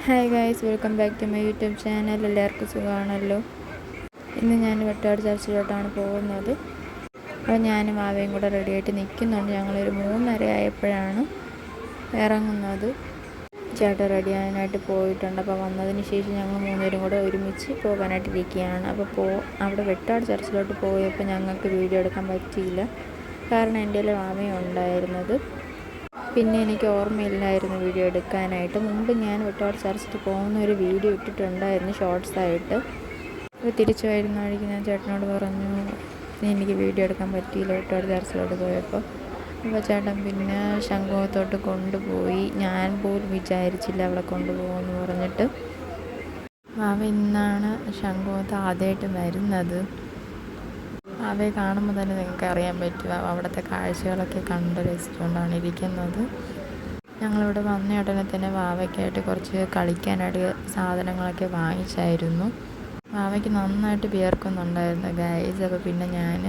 Hi guys, welcome back to my YouTube channel. എല്ലാവർക്കും സുഖമാണല്ലോ. ഇന്ന് ഞാൻ വെട്ടാട് ചർച്ചിലോട്ടാണ് പോകുന്നത്. അപ്പോൾ ഞാനും ആവയും കൂടെ റെഡിയായിട്ട് നിൽക്കുന്നുണ്ട്. ഞങ്ങളൊരു 3:30 ആയപ്പോഴാണ് ഇറങ്ങുന്നത്. ചേട്ടൻ റെഡിയാകാനായിട്ട് പോയിട്ടുണ്ട്. അപ്പോൾ വന്നതിന് ശേഷം ഞങ്ങൾ 3 പേരും കൂടെ ഒരുമിച്ച് പോകാനായിട്ടിരിക്കുകയാണ്. അപ്പോൾ അവിടെ വെട്ടാട് ചർച്ചിലോട്ട് പോയപ്പോൾ ഞങ്ങൾക്ക് വീഡിയോ എടുക്കാൻ പറ്റിയില്ല. കാരണം എൻ്റെ കയ്യിൽ ആവയും ഉണ്ടായിരുന്നത്. പിന്നെ എനിക്ക് ഓർമ്മയില്ലായിരുന്നു വീഡിയോ എടുക്കാനായിട്ട്. മുമ്പ് ഞാൻ വെട്ടാട് ചർച്ചിൽ പോകുന്ന ഒരു വീഡിയോ ഇട്ടിട്ടുണ്ടായിരുന്നു ഷോർട്സായിട്ട്. അപ്പോൾ തിരിച്ചു വരുന്ന വഴിക്ക് ഞാൻ ചേട്ടനോട് പറഞ്ഞു, എനിക്ക് വീഡിയോ എടുക്കാൻ പറ്റിയില്ല വെട്ടാട് ചർച്ചിലോട്ട് പോയപ്പോൾ. അപ്പോൾ ചേട്ടൻ പിന്നെ ശംഖുമുഖത്തോട്ട് കൊണ്ടുപോയി. ഞാൻ പോലും വിചാരിച്ചില്ല അവിടെ കൊണ്ടുപോകുമെന്ന് പറഞ്ഞിട്ട്. അവ ഇന്നാണ് ശംഖുമുഖത്ത് ആദ്യമായിട്ട് വരുന്നത്. അവയെ കാണുമ്പോൾ തന്നെ നിങ്ങൾക്ക് അറിയാൻ പറ്റും അവിടുത്തെ കാഴ്ചകളൊക്കെ കണ്ട് രസിച്ചുകൊണ്ടാണ് ഇരിക്കുന്നത്. ഞങ്ങളിവിടെ വന്ന ഉടനെ തന്നെ വാവയ്ക്കായിട്ട് കുറച്ച് കളിക്കാനായിട്ട് സാധനങ്ങളൊക്കെ വാങ്ങിച്ചായിരുന്നു. വാവയ്ക്ക് നന്നായിട്ട് വിയർക്കുന്നുണ്ടായിരുന്നു ഗൈസ്. അപ്പോൾ പിന്നെ ഞാൻ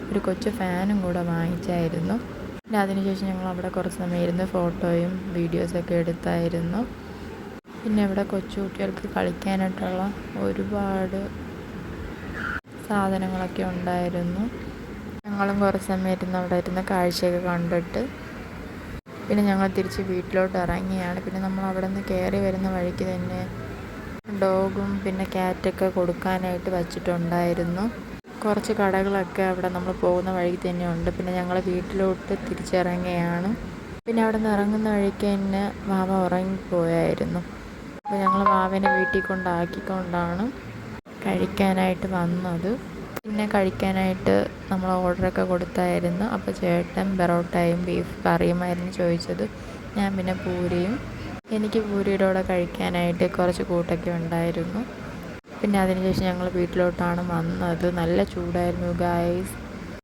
ഒരു കൊച്ചു ഫാനും കൂടെ വാങ്ങിച്ചായിരുന്നു. പിന്നെ അതിനുശേഷം ഞങ്ങൾ അവിടെ കുറച്ച് സമയം ഇരുന്ന് ഫോട്ടോയും വീഡിയോസൊക്കെ എടുത്തായിരുന്നു. പിന്നെ ഇവിടെ കൊച്ചു കുട്ടികൾക്ക് കളിക്കാനായിട്ടുള്ള ഒരുപാട് സാധനങ്ങളൊക്കെ ഉണ്ടായിരുന്നു. ഞങ്ങളും കുറച്ച് സമയം ഇരുന്ന് അവിടെ ഇരുന്ന് കാഴ്ചയൊക്കെ കണ്ടിട്ട് പിന്നെ ഞങ്ങൾ തിരിച്ച് വീട്ടിലോട്ട് ഇറങ്ങിയാണ്. പിന്നെ നമ്മൾ അവിടെ നിന്ന് കയറി വരുന്ന വഴിക്ക് തന്നെ ഡോഗും പിന്നെ ക്യാറ്റൊക്കെ കൊടുക്കാനായിട്ട് വച്ചിട്ടുണ്ടായിരുന്നു. കുറച്ച് കടകളൊക്കെ അവിടെ നമ്മൾ പോകുന്ന വഴിക്ക് തന്നെ ഉണ്ട്. പിന്നെ ഞങ്ങൾ വീട്ടിലോട്ട് തിരിച്ചിറങ്ങുകയാണ്. പിന്നെ അവിടെ നിന്ന് ഇറങ്ങുന്ന വഴിക്ക് തന്നെ വാവ ഉറങ്ങിപ്പോയായിരുന്നു. അപ്പോൾ ഞങ്ങൾ വാവനെ വീട്ടിൽ കൊണ്ടാക്കിക്കൊണ്ടാണ് കഴിക്കാനായിട്ട് വന്നത്. പിന്നെ കഴിക്കാനായിട്ട് നമ്മൾ ഓർഡറൊക്കെ കൊടുത്തായിരുന്നു. അപ്പോൾ ചേട്ടൻ പെറോട്ടയും ബീഫ് കറിയുമായിരുന്നു ചോദിച്ചത്. ഞാൻ പിന്നെ പൂരിയും, എനിക്ക് പൂരിയുടെ കൂടെ കഴിക്കാനായിട്ട് കുറച്ച് കൂട്ടൊക്കെ ഉണ്ടായിരുന്നു. പിന്നെ അതിനുശേഷം ഞങ്ങൾ വീട്ടിലോട്ടാണ് വന്നത്. നല്ല ചൂടായിരുന്നു ഗൈസ്.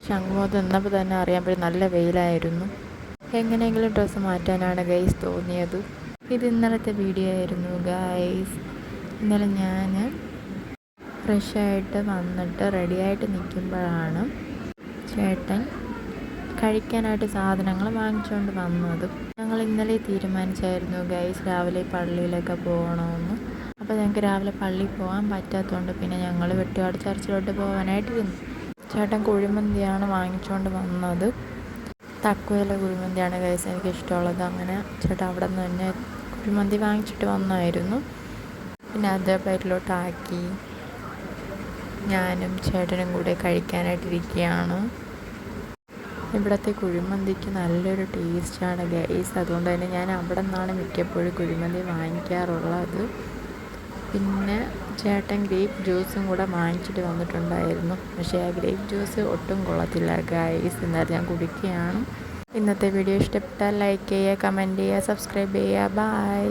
ശംഖുമുഖത്ത് നിന്നപ്പോൾ തന്നെ അറിയാൻ പറ്റും നല്ല വെയിലായിരുന്നു. എങ്ങനെയെങ്കിലും ഡ്രസ്സ് മാറ്റാനാണ് ഗൈസ് തോന്നിയത്. ഇത് ഇന്നലത്തെ വീഡിയോ ആയിരുന്നു ഗൈസ്. ഇന്നലെ ഞാൻ ഫ്രഷായിട്ട് വന്നിട്ട് റെഡിയായിട്ട് നിൽക്കുമ്പോഴാണ് ചേട്ടൻ കഴിക്കാനായിട്ട് സാധനങ്ങൾ വാങ്ങിച്ചുകൊണ്ട് വന്നത്. ഞങ്ങൾ ഇന്നലെ തീരുമാനിച്ചായിരുന്നു ഗൈസ് രാവിലെ പള്ളിയിലൊക്കെ പോകണമെന്ന്. അപ്പോൾ ഞങ്ങൾക്ക് രാവിലെ പള്ളിയിൽ പോകാൻ പറ്റാത്തതുകൊണ്ട് പിന്നെ ഞങ്ങൾ വെട്ടുകാട് ചർച്ചിലോട്ട് പോകാനായിട്ടിരുന്നു. ചേട്ടൻ കുഴിമന്തിയാണ് വാങ്ങിച്ചുകൊണ്ട് വന്നത്. തക്കുവയില കുഴിമന്തിയാണ് ഗൈസ് എനിക്ക് ഇഷ്ടമുള്ളത്. അങ്ങനെ ചേട്ടൻ അവിടെ നിന്ന് തന്നെ കുഴിമന്തി വാങ്ങിച്ചിട്ട് വന്നായിരുന്നു. പിന്നെ അത് പ്ലേറ്റിലോട്ടാക്കി ഞാനും ചേട്ടനും കൂടെ കഴിക്കാനായിട്ടിരിക്കുകയാണ്. ഇവിടുത്തെ കുഴിമന്തിക്ക് നല്ലൊരു ടേസ്റ്റാണ് ഗൈസ്. അതുകൊണ്ട് തന്നെ ഞാൻ അവിടെ നിന്നാണ് മിക്കപ്പോഴും കുഴിമന്തി വാങ്ങിക്കാറുള്ളത്. പിന്നെ ചേട്ടൻ ഗ്രേപ്പ് ജ്യൂസും കൂടെ വാങ്ങിച്ചിട്ട് വന്നിട്ടുണ്ടായിരുന്നു. പക്ഷേ ആ ഗ്രേപ്പ് ജ്യൂസ് ഒട്ടും കൊള്ളത്തില്ല ഗൈസ്. എന്നാലും ഞാൻ കുടിക്കുകയാണ്. ഇന്നത്തെ വീഡിയോ ഇഷ്ടപ്പെട്ടാൽ ലൈക്ക് ചെയ്യുക, കമൻറ്റ് ചെയ്യുക, സബ്സ്ക്രൈബ് ചെയ്യുക. ബൈ.